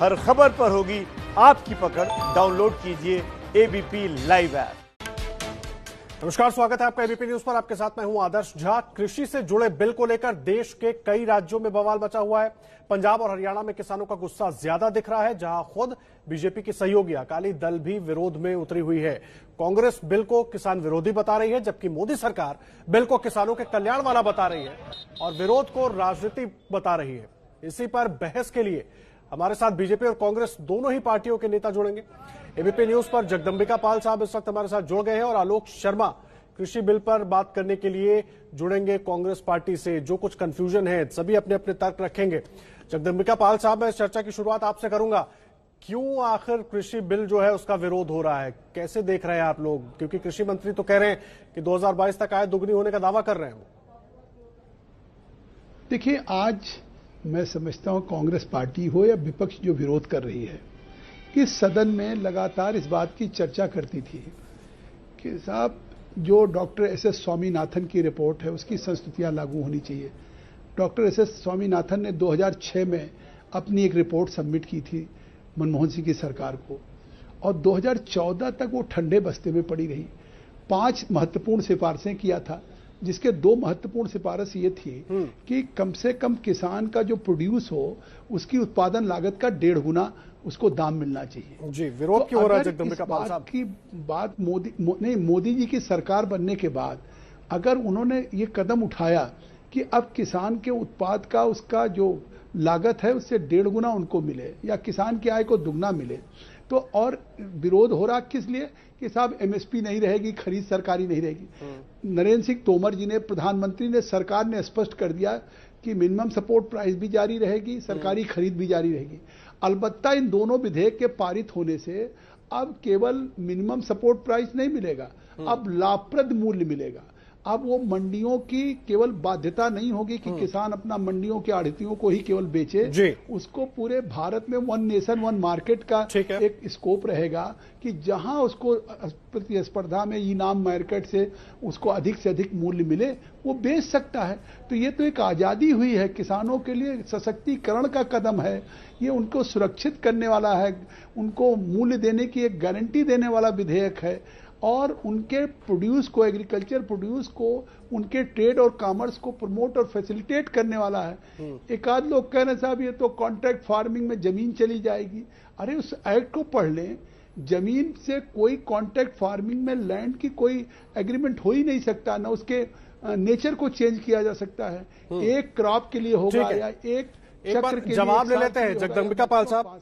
हर खबर पर होगी आपकी पकड़। डाउनलोड कीजिए एबीपी लाइव ऐप। नमस्कार, स्वागत है आपका एबीपी न्यूज पर। आपके साथ मैं हूं आदर्श झा। कृषि से जुड़े बिल को लेकर देश के कई राज्यों में बवाल मचा हुआ है। पंजाब और हरियाणा में किसानों का गुस्सा ज्यादा दिख रहा है, जहां खुद बीजेपी की सहयोगी अकाली दल भी विरोध में उतरी हुई है। कांग्रेस बिल को किसान विरोधी बता रही है, जबकि मोदी सरकार बिल को किसानों के कल्याण वाला बता रही है और विरोध को राजनीति बता रही है। इसी पर बहस के लिए हमारे साथ बीजेपी और कांग्रेस दोनों ही पार्टियों के नेता जुड़ेंगे। एबीपी न्यूज पर जगदंबिका पाल साहब इस वक्त हमारे साथ जुड़ गए हैं और आलोक शर्मा कृषि बिल पर बात करने के लिए जुड़ेंगे कांग्रेस पार्टी से। जो कुछ कंफ्यूजन है सभी अपने अपने तर्क रखेंगे। जगदंबिका पाल साहब, मैं इस चर्चा की शुरुआत आपसे करूंगा। क्यों आखिर कृषि बिल जो है उसका विरोध हो रहा है, कैसे देख रहे हैं आप लोग? क्योंकि कृषि मंत्री तो कह रहे हैं कि 2022 तक आय दुगनी होने का दावा कर रहे हैं। देखिए, आज मैं समझता हूं कांग्रेस पार्टी हो या विपक्ष जो विरोध कर रही है, इस सदन में लगातार इस बात की चर्चा करती थी कि साहब जो डॉक्टर एस.एस. स्वामीनाथन की रिपोर्ट है उसकी संस्तुतियां लागू होनी चाहिए। Doctor SS. स्वामीनाथन ने 2006 में अपनी एक रिपोर्ट सबमिट की थी मनमोहन सिंह की सरकार को और 2014 तक वो ठंडे बस्ते में पड़ी रही। 5 महत्वपूर्ण सिफारिशें किया था, जिसके 2 महत्वपूर्ण सिफारिश ये थी कि कम से कम किसान का जो प्रोड्यूस हो उसकी उत्पादन लागत का 1.5 गुना उसको दाम मिलना चाहिए। जी, विरोध क्यों हो रहा है जगदंबिका पाल साहब? की बात मोदी जी की सरकार बनने के बाद अगर उन्होंने ये कदम उठाया कि अब किसान के उत्पाद का उसका जो लागत है उससे 1.5 गुना उनको मिले या किसान की आय को दुगना मिले, तो और विरोध हो रहा किस लिए कि साहब एमएसपी नहीं रहेगी, खरीद सरकारी नहीं रहेगी। नरेंद्र सिंह तोमर जी ने, प्रधानमंत्री ने, सरकार ने स्पष्ट कर दिया कि मिनिमम सपोर्ट प्राइस भी जारी रहेगी, सरकारी खरीद भी जारी रहेगी। अलबत्ता इन दोनों विधेयक के पारित होने से अब केवल मिनिमम सपोर्ट प्राइस नहीं मिलेगा, अब लाभप्रद मूल्य मिलेगा। अब वो मंडियों की केवल बाध्यता नहीं होगी कि किसान अपना मंडियों के आढ़तियों को ही केवल बेचे, उसको पूरे भारत में वन नेशन वन मार्केट का एक स्कोप रहेगा कि जहां उसको प्रतिस्पर्धा में इनाम मार्केट से उसको अधिक से अधिक मूल्य मिले वो बेच सकता है। तो ये तो एक आजादी हुई है, किसानों के लिए सशक्तिकरण का कदम है, ये उनको सुरक्षित करने वाला है, उनको मूल्य देने की एक गारंटी देने वाला विधेयक है और उनके प्रोड्यूस को, एग्रीकल्चर प्रोड्यूस को, उनके ट्रेड और कॉमर्स को प्रमोट और फैसिलिटेट करने वाला है। एक आध लोग कह रहे हैं साहब ये तो कॉन्ट्रैक्ट फार्मिंग में जमीन चली जाएगी। अरे उस एक्ट को पढ़ लें, जमीन से कोई कॉन्ट्रैक्ट फार्मिंग में लैंड की कोई एग्रीमेंट हो ही नहीं सकता, ना उसके नेचर को चेंज किया जा सकता है। एक क्रॉप के लिए होगा या एक चक्र के लिए। जवाब ले लेते हैं जगदंबिका पाल साहब,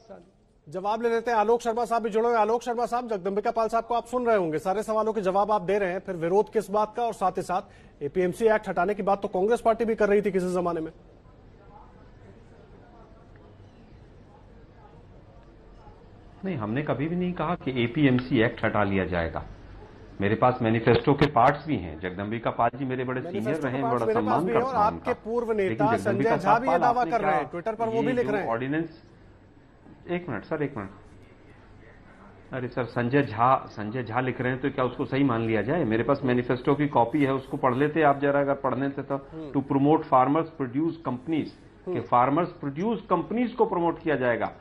जवाब ले लेते हैं। आलोक शर्मा साहब भी जुड़े हुए। आलोक शर्मा साहब, जगदंबिका पाल साहब को आप सुन रहे होंगे, सारे सवालों के जवाब आप दे रहे हैं, फिर विरोध किस बात का और साथ ही साथ एपीएमसी एक्ट हटाने की बात तो कांग्रेस पार्टी भी कर रही थी किसी जमाने में। नहीं, हमने कभी भी नहीं कहा कि एपीएमसी एक्ट हटा लिया जाएगा। मेरे पास मैनिफेस्टो के पार्ट्स भी हैं। जगदंबिका पाल जी मेरे बड़े सीनियर रहे हैं, बड़ा सम्मान करता हूं। और आपके पूर्व नेता संजय झा भी ये दावा कर रहे हैं, ट्विटर पर वो भी लिख रहे हैं। ऑर्डिनेंस, एक मिनट सर, एक मिनट। अरे सर, संजय झा लिख रहे हैं तो क्या उसको सही मान लिया जाए? मेरे पास मैनिफेस्टो की कॉपी है, उसको पढ़ लेते आप जरा, अगर पढ़ने थे तो। To promote farmers produce companies, के फार्मर्स प्रोड्यूस कंपनीज को प्रमोट किया जाएगा,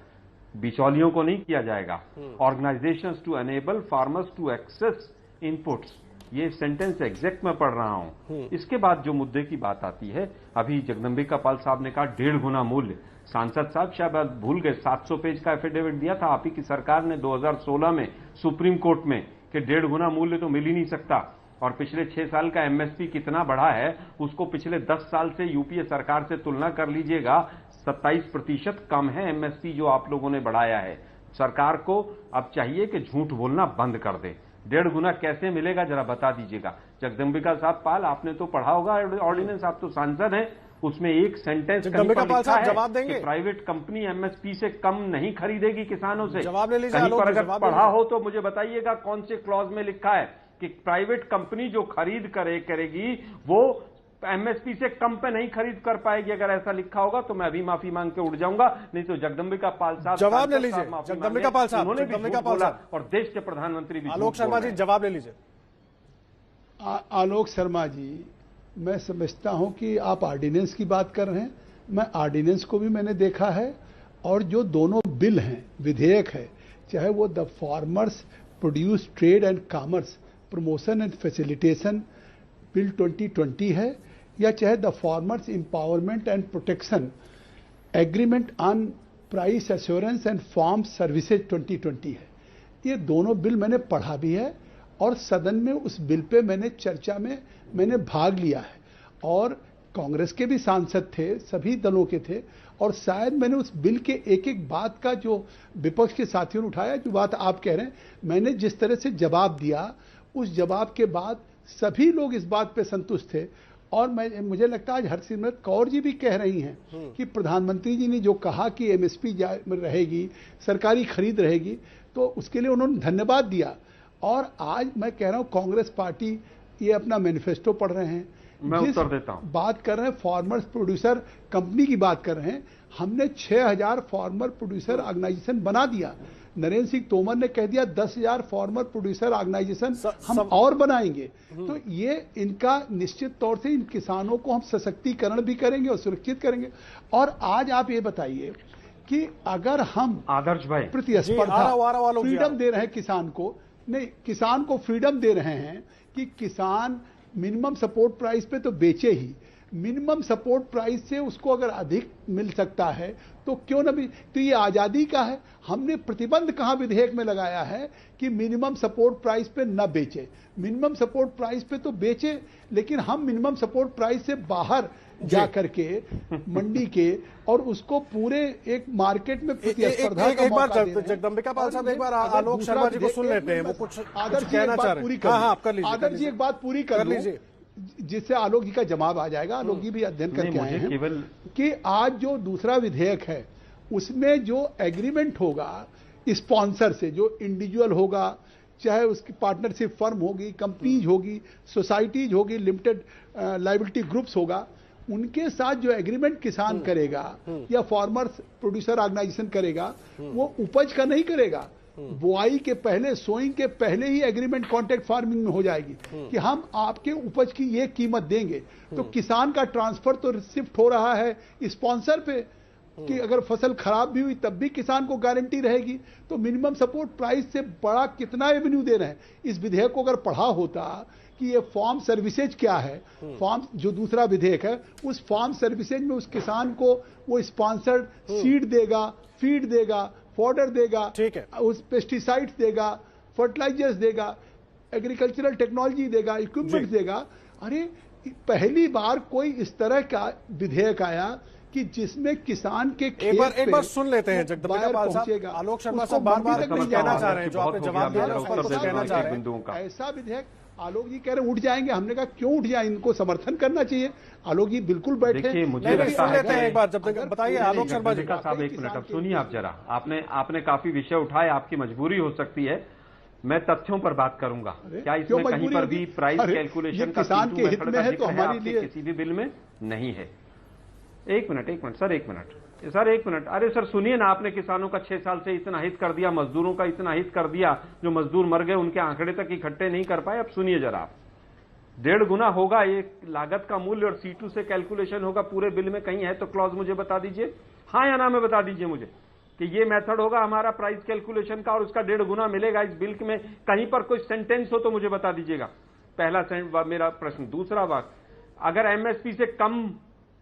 बिचौलियों को नहीं किया जाएगा। Organisations to enable farmers to access inputs, ये सेंटेंस एग्जैक्ट मैं पढ़ रहा हूं। इसके बाद जो मुद्दे की बात आती है, अभी जगदंबिका पाल साहब ने कहा 1.5 गुना मूल्य। सांसद साहब शायद भूल गए, 700 पेज का एफिडेविट दिया था आप ही की सरकार ने 2016 में सुप्रीम कोर्ट में कि 1.5 गुना मूल्य तो मिल ही नहीं सकता। और पिछले 6 साल का एमएसपी कितना बढ़ा है उसको पिछले 10 साल से यूपीए सरकार से तुलना कर लीजिएगा, 27% कम है एमएसपी जो आप लोगों ने बढ़ाया है। सरकार को अब चाहिए कि झूठ बोलना बंद कर दे। 1.5 गुना कैसे मिलेगा जरा बता दीजिएगा। जगदंबिका साहब पाल, आपने तो पढ़ा होगा ऑर्डिनेंस, आप तो सांसद हैं, उसमें एक सेंटेंस कहीं पर लिखा है कि प्राइवेट कंपनी एमएसपी से कम नहीं खरीदेगी किसानों से। जवाब ले लीजिए। कहीं पर अगर पढ़ा हो तो मुझे बताइएगा कौन से क्लॉज में लिखा है कि प्राइवेट कंपनी जो खरीद करेगी वो एमएसपी से कम पे नहीं खरीद कर पाएगी। अगर ऐसा लिखा होगा तो मैं अभी माफी मांग के उड़ जाऊंगा, नहीं तो जगदंबिका पाल साहब जवाब ले लीजिए। जगदंबिका पाल साहब, जगदंबिका पाल साहब और देश के प्रधानमंत्री भी। आलोक शर्मा जी जवाब ले लीजिए। आलोक शर्मा जी, मैं समझता हूं कि आप ऑर्डिनेंस की बात कर रहे हैं। मैं ऑर्डिनेंस को भी मैंने देखा है और जो दोनों बिल हैं, विधेयक है, चाहे वो the farmers produce trade and commerce promotion and facilitation bill 2020 है, या चाहे the farmers empowerment and protection agreement on price assurance and farm services 2020 है। ये दोनों बिल मैंने पढ़ा भी है और सदन में उस बिल पे मैंने चर्चा में मैंने भाग लिया है, और कांग्रेस के भी सांसद थे, सभी दलों के थे, और शायद मैंने उस बिल के एक एक बात का जो विपक्ष के साथियों ने उठाया, जो बात आप कह रहे हैं, मैंने जिस तरह से जवाब दिया, उस जवाब के बाद सभी लोग इस बात पे संतुष्ट थे। और मुझे लगता है आज हरसिमरत कौर जी भी कह रही हैं कि प्रधानमंत्री जी ने जो कहा कि एमएसपी रहेगी, सरकारी खरीद रहेगी, तो उसके लिए उन्होंने धन्यवाद दिया। और आज मैं कह रहा हूं कांग्रेस पार्टी ये अपना मैनिफेस्टो पढ़ रहे हैं, मैं उत्तर देता हूं, बात कर रहे हैं फार्मर्स प्रोड्यूसर कंपनी की बात कर रहे हैं। हमने 6000 फार्मर प्रोड्यूसर ऑर्गेनाइजेशन बना दिया। नरेंद्र सिंह तोमर ने कह दिया 10,000 फार्मर प्रोड्यूसर ऑर्गेनाइजेशन हम और बनाएंगे। तो ये इनका निश्चित तौर से इन किसानों को हम सशक्तिकरण भी करेंगे और सुरक्षित करेंगे। और आज आप ये बताइए कि अगर हम आदर्श भाई प्रतिस्पर्धा फ्रीडम दे रहे हैं किसान को, नहीं, किसान को फ्रीडम दे रहे हैं कि किसान मिनिमम सपोर्ट प्राइस पे तो बेचे ही, मिनिमम सपोर्ट प्राइस से उसको अगर अधिक मिल सकता है तो क्यों ना भी, तो ये आजादी का है। हमने प्रतिबंध कहां विधेयक में लगाया है कि मिनिमम सपोर्ट प्राइस पे न बेचे, मिनिमम सपोर्ट प्राइस पे तो बेचे, लेकिन हम मिनिमम सपोर्ट प्राइस से बाहर जा करके मंडी के और उसको पूरे एक मार्केट में प्रतिस्पर्धा एक बार जगदम्बिका पाल साहब, एक बार आलोक शर्मा जी को सुन लेते हैं, वो कुछ कहना चाह रहे हैं। हाँ, आप कर लीजिए। आदर्श जी एक बात पूरी कर लीजिए, जिससे आलोक जी का जवाब आ जाएगा। आलोक जी भी अध्ययन करके आए हैं केवल कि आज जो दूसरा विधेयक है उसमें जो एग्रीमेंट होगा स्पॉन्सर से, जो इंडिविजुअल होगा, चाहे उसकी पार्टनरशिप फर्म होगी, कंपनीज होगी, सोसाइटीज होगी, लिमिटेड लायबिलिटी ग्रुप्स होगा, उनके साथ जो एग्रीमेंट किसान करेगा या फार्मर्स प्रोड्यूसर ऑर्गेनाइजेशन करेगा, वो उपज का नहीं करेगा। बुआई के पहले, सोइंग के पहले ही एग्रीमेंट कॉन्ट्रैक्ट फार्मिंग में हो जाएगी कि हम आपके उपज की ये कीमत देंगे। तो किसान का ट्रांसफर तो शिफ्ट हो रहा है स्पॉन्सर पे कि अगर फसल खराब भी हुई तब भी किसान को गारंटी रहेगी। तो मिनिमम सपोर्ट प्राइस से बड़ा कितना रेवेन्यू दे रहे हैं। इस विधेयक को अगर पढ़ा होता कि ये फार्म सर्विसेज क्या है, फार्म जो दूसरा विधेयक है, उस फार्म सर्विसेज में उस किसान को वो स्पॉन्सर्ड सीड देगा, फीड देगा, फॉडर देगा, ठीक है, उस पेस्टिसाइड्स देगा, फर्टिलाइजर्स देगा, एग्रीकल्चरल टेक्नोलॉजी देगा, इक्विपमेंट देगा। अरे पहली बार कोई इस तरह का विधेयक आया कि जिसमें किसान के एक बार सुन लेते हैं जगदम्बिका पाल साहब। आलोक शर्मा साहब बार-बार कहना चाह रहे हैं, जो आपने जवाब दिया कहना चाह रहे हैं। ऐसा विधेयक आलोक जी कह रहे उठ जाएंगे, हमने कहा क्यों उठ जाए, इनको समर्थन करना चाहिए। आलोक जी बिल्कुल बैठे, मुझे सुन लेते हैं एक बार जब तक बताइए आलोक शर्मा जी साहब। एक मिनट, अब सुनिए आप जरा, आपने काफी विषय उठाए, आपकी मजबूरी हो सकती है, मैं तथ्यों पर बात करूंगा। क्या इसमें कहीं पर भी प्राइस कैलकुलेशन का किसान के हित में है तो हमारे लिए किसी भी बिल में नहीं है। एक मिनट सर, एक मिनट। अरे सर सुनिए ना, आपने किसानों का 6 साल से इतना हित कर दिया, मजदूरों का इतना हित कर दिया, जो मजदूर मर गए उनके आंकड़े तक इकट्ठे नहीं कर पाए। अब सुनिए जरा, आप 1.5 गुना होगा ये लागत का मूल्य और C2 से कैलकुलेशन होगा पूरे बिल में। कहीं है तो क्लॉज मुझे बता दीजिए, हाँ या ना में बता दीजिए मुझे कि ये मेथड होगा हमारा प्राइस कैलकुलेशन का और उसका 1.5 गुना मिलेगा इस बिल में। कहीं पर कोई सेंटेंस हो तो मुझे बता दीजिएगा। पहला मेरा प्रश्न। दूसरा बात, अगर एमएसपी से कम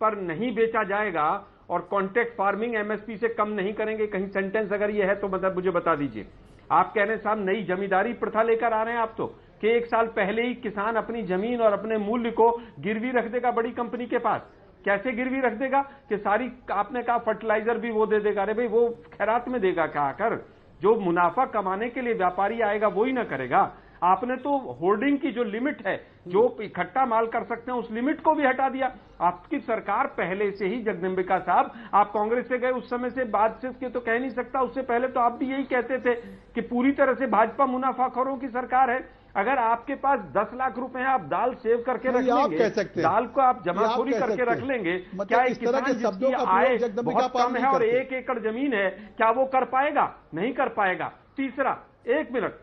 पर नहीं बेचा जाएगा और कॉन्ट्रैक्ट फार्मिंग एमएसपी से कम नहीं करेंगे, कहीं सेंटेंस अगर ये है तो मतलब मुझे बता दीजिए। आप कह रहे हैं साहब नई जमींदारी प्रथा लेकर आ रहे हैं आप तो, कि 1 साल पहले ही किसान अपनी जमीन और अपने मूल्य को गिरवी रख देगा बड़ी कंपनी के पास। कैसे गिरवी रख देगा कि सारी, आपने कहा फर्टिलाइजर भी वो दे देगा। अरे भाई वो खैरात में देगा क्या आकर? जो मुनाफा कमाने के लिए व्यापारी आएगा वो ही ना करेगा। आपने तो होर्डिंग की जो लिमिट है, जो इकट्ठा माल कर सकते हैं, उस लिमिट को भी हटा दिया। आपकी सरकार पहले से ही, जगदम्बिका साहब, आप कांग्रेस से गए उस समय से, बाद से के तो कह नहीं सकता, उससे पहले तो आप भी यही कहते थे कि पूरी तरह से भाजपा मुनाफाखोरों की सरकार है। अगर आपके पास 10 लाख रुपए हैं, आप दाल सेव करके रख लेंगे, दाल को आप जमाखोरी करके रख लेंगे, क्या इस किसान जिसकी आय बहुत कम है और 1 एकड़ जमीन है, क्या वो कर पाएगा? नहीं कर पाएगा। तीसरा, 1 मिनट,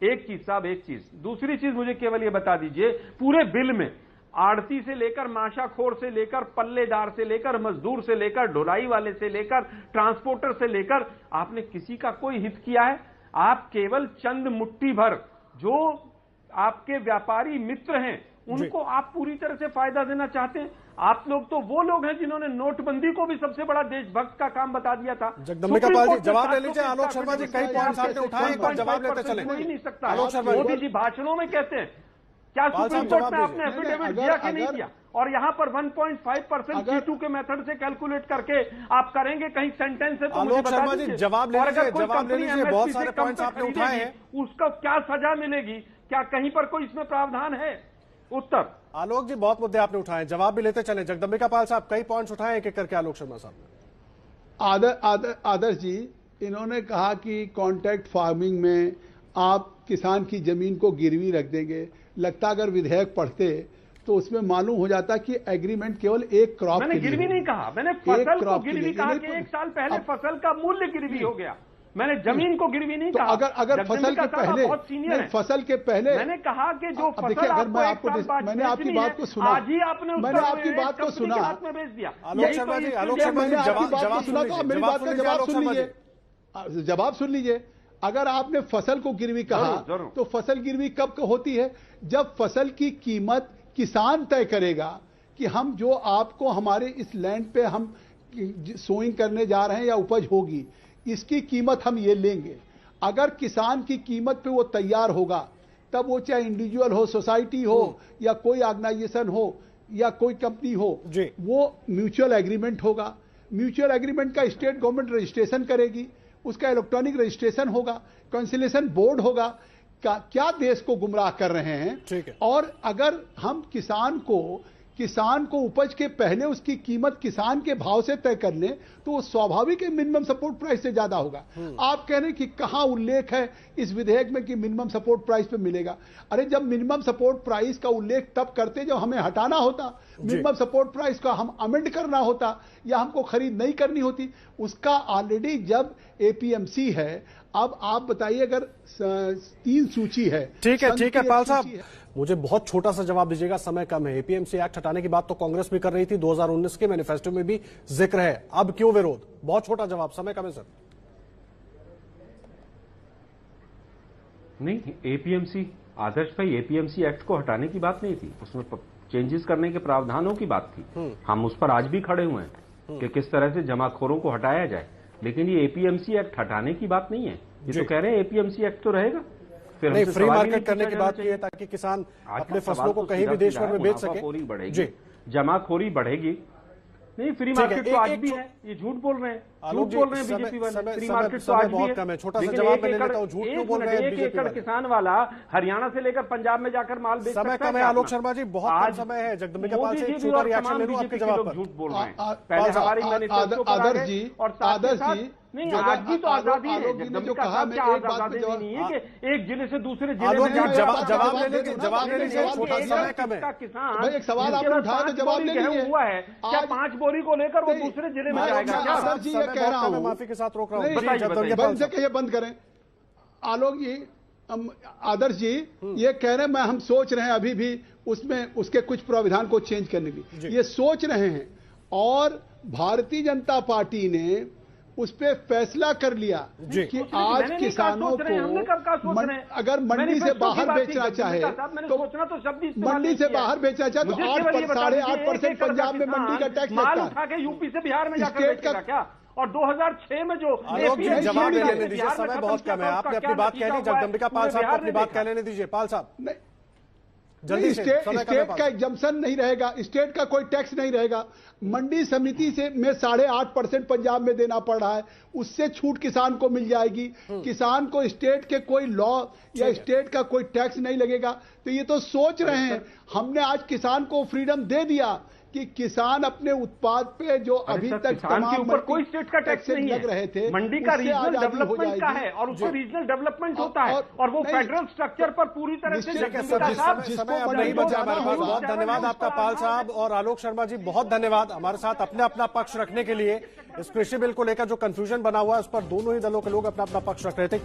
एक चीज साहब, एक चीज, दूसरी चीज मुझे केवल ये बता दीजिए, पूरे बिल में आड़ती से लेकर माशाखोर से लेकर पल्लेदार से लेकर मजदूर से लेकर ढुलाई वाले से लेकर ट्रांसपोर्टर से लेकर आपने किसी का कोई हित किया है? आप केवल चंद मुट्ठी भर जो आपके व्यापारी मित्र हैं उनको आप पूरी तरह से फायदा देना चाहते हैं। आप लोग तो वो लोग हैं जिन्होंने नोटबंदी को भी सबसे बड़ा देशभक्त का काम बता दिया था। जगदम्बिका पाल जी जवाब ले लीजिए। आलोक शर्मा जी कई पॉइंट्स आपने उठाए, एक बार जवाब लेते चले। हो ही नहीं सकता। आलोक शर्मा मोदी जी भाषणों में कहते हैं, क्या सुप्रीम कोर्ट में आपने एफिडेविट दिया कि नहीं दिया? और यहां पर 1.5% G2 के मेथड से कैलकुलेट करके आप करेंगे, कहीं सेंटेंस है तो आलोक शर्मा जी जवाब ले लीजिए, जवाब ले लीजिए। बहुत सारे पॉइंट्स आपने उठाए हैं, उसका क्या सजा मिलेगी? क्या कहीं पर कोई इसमें प्रावधान है? उत्तर। आलोक जी बहुत मुद्दे आपने उठाए, जवाब भी लेते चले। जगदम्बिका पाल साहब कई पॉइंट्स उठाए एक एक करके आलोक शर्मा साहब ने। आदर्श जी, इन्होंने कहा कि कॉन्ट्रैक्ट फार्मिंग में आप किसान की जमीन को गिरवी रख देंगे। लगता अगर विधेयक पढ़ते तो उसमें मालूम हो जाता कि एग्रीमेंट केवल एक क्रॉप मैंने गिरवी नहीं कहा, मैंने फसल को गिरवी कहा कि एक साल पहले फसल का मूल्य गिरवी हो गया। मैंने जमीन को गिरवी नहीं कहा। अगर फसल के पहले बहुत सीनियर है, फसल के पहले मैंने कहा कि जो फसल देखिए, अगर मैं आपको मैंने आपकी बात को सुना, आज ही आपने मैंने आपकी बात को सुना, में बेच दिया। आलोक शर्मा जी, आलोक शर्मा जी जवाब सुना तो आप मेरी बात का जवाब सुन लीजिए, जवाब सुन लीजिए। अगर आपने फसल को गिरवी कहा तो फसल गिरवी कब होती है? जब फसल की कीमत किसान तय करेगा कि हम जो आपको हमारे इस लैंड पे हम सोइंग करने जा रहे हैं या उपज होगी, इसकी कीमत हम ये लेंगे। अगर किसान की कीमत पे वो तैयार होगा, तब वो चाहे इंडिविजुअल हो, सोसाइटी हो या कोई ऑर्गेनाइजेशन हो या कोई कंपनी हो, वो म्यूचुअल एग्रीमेंट होगा। म्यूचुअल एग्रीमेंट का स्टेट गवर्नमेंट रजिस्ट्रेशन करेगी, उसका इलेक्ट्रॉनिक रजिस्ट्रेशन होगा, कंसिलेशन बोर्ड होगा। क्या देश को गुमराह कर रहे हैं? और अगर हम किसान को उपज के पहले उसकी कीमत किसान के भाव से तय कर लें तो वो स्वाभाविक है मिनिमम सपोर्ट प्राइस से ज्यादा होगा। आप कह रहे हैं कि कहां उल्लेख है इस विधेयक में कि मिनिमम सपोर्ट प्राइस पे मिलेगा? अरे जब मिनिमम सपोर्ट प्राइस का उल्लेख तब करते जब हमें हटाना होता, मिनिमम सपोर्ट प्राइस का हम अमेंड करना होता या हमको खरीद नहीं करनी होती। उसका ऑलरेडी जब एपीएमसी है, अब आप बताइए अगर 3 सूची है। ठीक है पाल साहब, मुझे बहुत छोटा सा जवाब दीजिएगा, समय कम है। एपीएमसी एक्ट हटाने की बात तो कांग्रेस भी कर रही थी, 2019 के मैनिफेस्टो में भी जिक्र है, अब क्यों विरोध? बहुत छोटा जवाब, समय कम है सर। नहीं, एपीएमसी आदर्श भाई, एपीएमसी एक्ट को हटाने की बात नहीं थी, उसमें चेंजेस करने के प्रावधानों की बात थी। हम उस पर आज भी खड़े हुए हैं कि किस तरह से जमाखोरों को हटाया जाए, लेकिन ये एपीएमसी एक्ट हटाने की बात नहीं है। ये तो कह रहे हैं एपीएमसी एक्ट तो रहेगा। नहीं, फ्री मार्केट करने की बात की है ताकि किसान अपने फसलों को कहीं भी देश भर में बेच सके। बढ़ेगी, जमाखोरी बढ़ेगी। नहीं, फ्री मार्केट तो आज भी है, ये झूठ बोल रहे हैं, झूठ बोल रहे हैं बीजेपी वाले। फ्री मार्केट तो आज भी है। छोटा सा जवाब मैं ले लेता हूं, झूठ क्यों बोल रहे हैं बीजेपी वाले? किसान वाला हरियाणा से लेकर पंजाब में जाकर माल बेच सकता है। समय कम है आलोक शर्मा जी, बहुत कम समय है। जगदम्बिका पाल से एक छोटा रिएक्शन ले लूं आपके जवाब पर। झूठ बोल रहे हैं। पहले हमारी मैनिफेस्टो पर आदर्श जी, और आदर्श जी नहीं, आज भी तो आजादी है। जगदम्बिका साहब, क्या आजादी नहीं है कि एक जिले से दूसरे जिले में जवाब ले लीजिए, जवाब ले लीजिए, छोटा समय कम है। किसान एक सवाल आपने उठाया तो जवाब ले लीजिए। हुआ है क्या 5 बोरी को लेकर वो दूसरे जिले में जाएगा? सर जी ये कह रहा हूं, माफी के साथ रोक रहा हूं, बंद से कहिए, बंद करें। आलोक जी, आदर्श जी ये कह रहे हैं, हम सोच रहे हैं अभी भी उसमें उसके कुछ प्राविधान को चेंज करने की, ये सोच रहे हैं। और भारतीय जनता पार्टी ने उस पे फैसला कर लिया कि आज किसानों को अगर मंडी से बाहर बेचना चाहे तो मंडी से बाहर बेचना चाहे तो 8.5% पंजाब में मंडी का टैक्स लगता है। यूपी से बिहार में जाकर क्या? और 2006 में जो जवाब लेने दीजिए, समय बहुत कम है। आपने अपनी बात कह ली, जगदम्बिका पाल साहब को अपनी बात कह लेने दीजिए। पाल साहब जल्दी से, स्टेट का एग्जम्पशन नहीं रहेगा, स्टेट का कोई टैक्स नहीं रहेगा। मंडी समिति से में 8.5% पंजाब में देना पड़ रहा है, उससे छूट किसान को मिल जाएगी। किसान को स्टेट के कोई लॉ या स्टेट का कोई टैक्स नहीं लगेगा। तो ये तो सोच रहे हैं, हमने आज किसान को फ्रीडम दे दिया कि किसान अपने उत्पाद पे जो अभी तक तमाम ऊपर कोई स्टेट का टैक्स नहीं लग रहे थे, मंडी का रीजनल डेवलपमेंट का है और उसको रीजनल डेवलपमेंट होता है और वो फेडरल स्ट्रक्चर पर पूरी तरह से नहीं बचा हमारे पास। बहुत धन्यवाद आपका पाल साहब और आलोक शर्मा जी, बहुत धन्यवाद हमारे साथ अपना अपना पक्ष रखने के लिए। इस कृषि बिल को लेकर जो कंफ्यूजन बना हुआ है उस पर दोनों ही दलों के लोग अपना अपना पक्ष रख रहे थे।